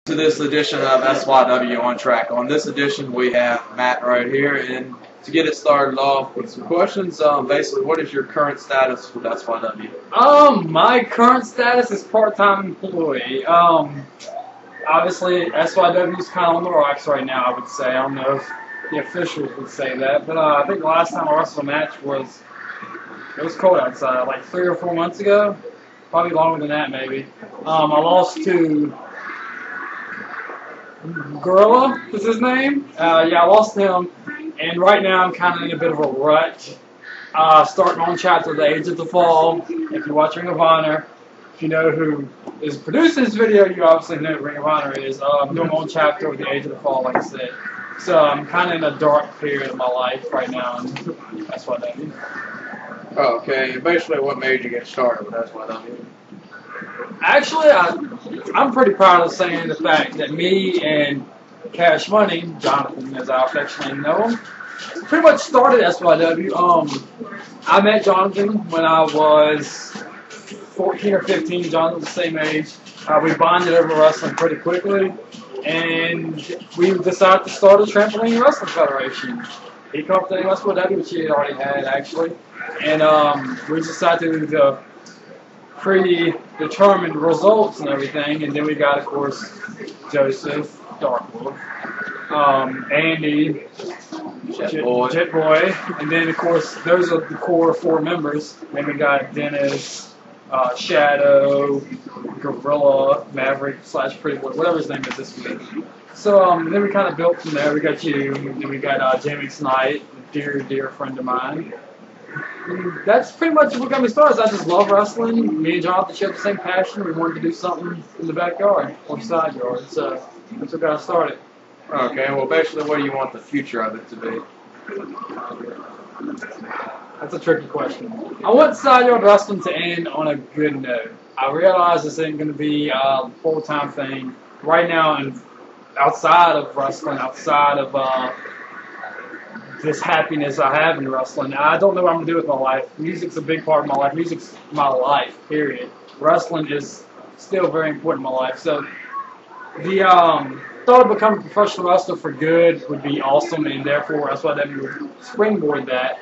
To this edition of SYW on Track. On this edition, we have Matt right here, and to get it started off with some questions, basically, what is your current status with SYW? My current status is part-time employee. Obviously, SYW is kind of on the rocks right now, I would say. I don't know if the officials would say that, but I think the last time I wrestled a match it was cold outside, like 3 or 4 months ago. Probably longer than that, maybe. I lost to Gorilla is his name. I lost him, and right now I'm kind of in a bit of a rut. Starting on chapter The Age of the Fall. If you're watching Ring of Honor, if you know who is producing this video, you obviously know who Ring of Honor is. I'm doing on chapter with The Age of the Fall, like I said. So I'm kind of in a dark period of my life right now, and that's what that is. Okay, basically what made you get started with SYW? Actually, I'm pretty proud of saying the fact that me and Cash Money, Jonathan as I affectionately know him, pretty much started SYW. I met Jonathan when I was 14 or 15. Jonathan was the same age. We bonded over wrestling pretty quickly, and we decided to start a trampoline wrestling federation. He called the name SYW, which he already had actually, and we decided to do the predetermined results and everything, and then we got, of course, Joseph, Darkwood, Andy, Jet Boy, and then, of course, those are the core 4 members. Then we got Dennis, Shadow, Gorilla, Maverick / Pretty Boy, whatever his name is this week. So then we kind of built from there. We got you, then we got Jamie Knight, a dear friend of mine. That's pretty much what got me started. I just love wrestling. Me and Jonathan share the same passion. We wanted to do something in the backyard or side yard, so that's what got us started. Okay, well, basically, what do you want the future of it to be? That's a tricky question. I want side yard wrestling to end on a good note. I realize this ain't going to be a full-time thing right now, and outside of wrestling, outside of this happiness I have in wrestling. I don't know what I'm going to do with my life. Music's a big part of my life. Music's my life, period. Wrestling is still very important in my life. So the thought of becoming a professional wrestler for good would be awesome, and therefore that's why that would springboard that.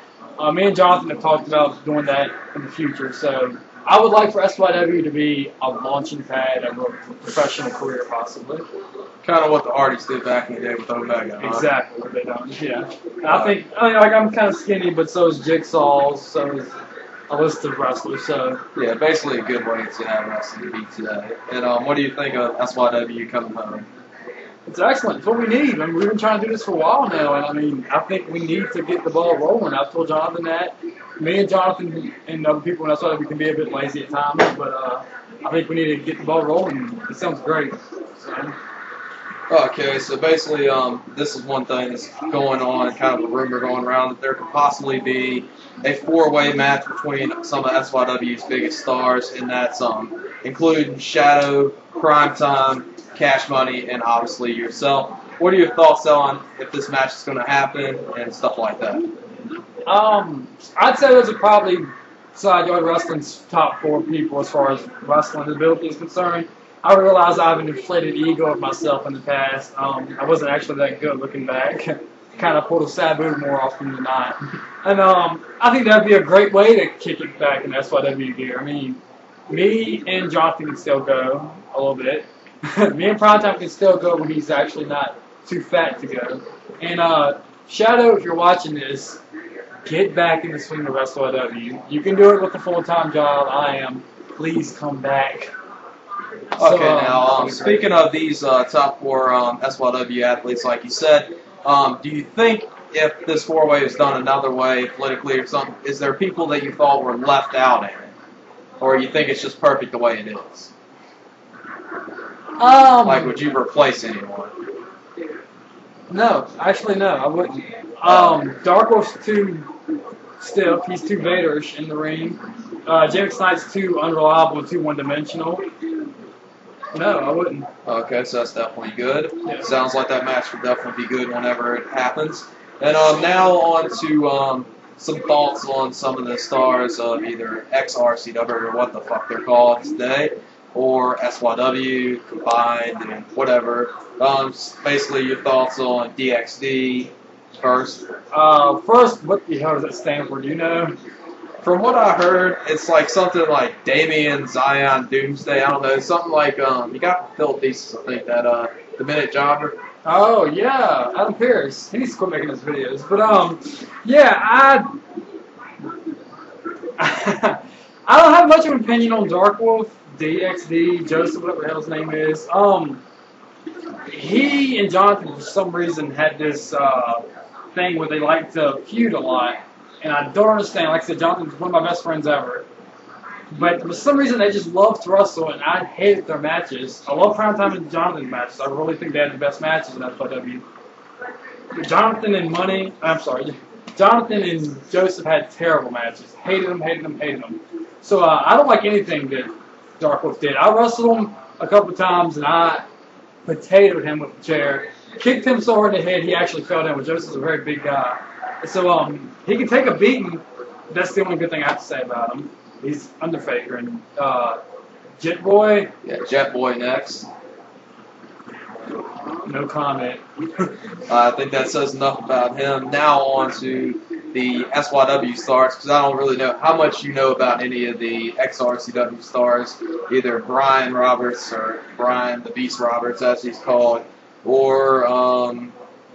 Me and Jonathan have talked about doing that in the future. So I would like for SYW to be a launching pad of a professional career, possibly. Kind of what the Hardys did back in the day with Omega. Huh? Exactly what they done. Yeah. I think I'm kind of skinny, but so is Jigsaw, so is a list of wrestlers. So yeah, basically a good way to have wrestling to be today. And what do you think of SYW coming home? It's excellent. It's what we need. I mean, we've been trying to do this for a while now, and I mean, I think we need to get the ball rolling. I've told Jonathan that. Me and Jonathan and other people in SYW can be a bit lazy at times, but I think we need to get the ball rolling. It sounds great. So. Okay, so basically, this is one thing that's going on, kind of a rumor going around, that there could possibly be a 4-way match between some of SYW's biggest stars, and that's including Shadow, Primetime, Cash Money, and obviously yourself. What are your thoughts on if this match is going to happen and stuff like that? I'd say those are probably side yard wrestling's top 4 people as far as wrestling ability is concerned. I realize I have an inflated ego of myself in the past. I wasn't actually that good looking back. Kind of pulled a Sabu more often than not. And I think that would be a great way to kick it back in SYW gear. I mean, me and Jonathan can still go a little bit. Me and Primetime can still go when he's actually not too fat to go. And Shadow, if you're watching this, get back in the swing of SYW. You can do it with a full-time job. I am. Please come back. Okay, now, speaking of these top 4 SYW athletes, like you said, do you think if this 4-way is done another way, politically or something, is there people that you thought were left out in it? Or you think it's just perfect the way it is? Like, would you replace anyone? No, actually no, I wouldn't. Darkwolf's too stiff, he's too Vaderish in the ring. James Knight's too unreliable, too one-dimensional. No, I wouldn't. Okay, so that's definitely good. Yeah. Sounds like that match would definitely be good whenever it happens. And now on to some thoughts on some of the stars of either ex-RCW or what the fuck they're called today, or SYW combined and whatever. Basically your thoughts on DXD first. First, what the hell does that stand for? Do you know? From what I heard, it's like something like Damien Zion Doomsday. I don't know, something like you got Phil Thesis, I think that the Minute Jobber. Oh yeah, Adam Pearce. He needs to quit making those videos. But yeah, I don't have much of an opinion on Dark Wolf, DXD, Joseph, whatever the hell his name is. He and Jonathan for some reason had this thing where they like to feud a lot, and I don't understand. Like I said, Jonathan's one of my best friends ever. But for some reason, they just love to wrestle, and I hated their matches. I love Primetime and Jonathan's matches. I really think they had the best matches in SYW. Jonathan and Joseph had terrible matches. Hated them. So I don't like anything that Dark Wolf did. I wrestled him a couple of times, and I potatoed him with the chair. Kicked him so hard in the head, he actually fell down. But Joseph's a very big guy. So he can take a beating. That's the only good thing I have to say about him. He's Underfaker. And Jet Boy? Yeah, Jet Boy next. No comment. I think that says enough about him. Now on to the SYW stars, because I don't really know how much you know about any of the XRCW stars, either Brian Roberts or Brian the Beast Roberts, as he's called, or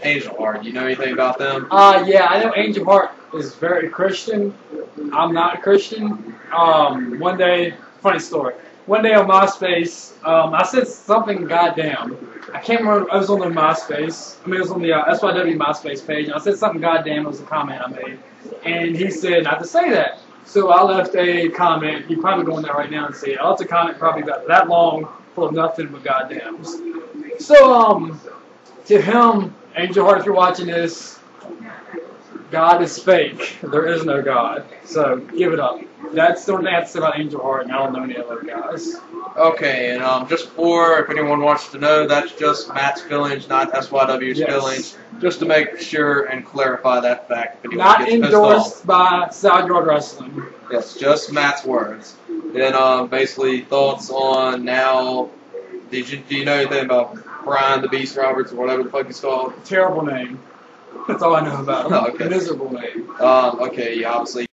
Angel Heart. You know anything about them? Yeah, I know Angel Heart is very Christian. I'm not a Christian. One day, funny story. One day on MySpace, I said something goddamn. I can't remember. I was on the MySpace. I mean, it was on the SYW MySpace page. And I said something goddamn. It was a comment I made. And he said not to say that. So I left a comment. He'd probably go in there right now and say, I left a comment probably about that long full of nothing but goddams. So, to him, Angel Heart, if you're watching this, God is fake. There is no God. So, give it up. That's the only thing I have to say about Angel Heart, and I don't know any other guys. Okay, and just for, if anyone wants to know, that's just Matt's Fillings, not SYW's Fillings. Just to make sure and clarify that fact. If anyone Not gets pissed endorsed off. by SYW Wrestling. Yes, just Matt's words. Then basically thoughts on now, do you know anything about Brian the Beast Roberts or whatever the fuck he's called? Terrible name. That's all I know about him. Oh, okay. Miserable name. Okay, yeah, obviously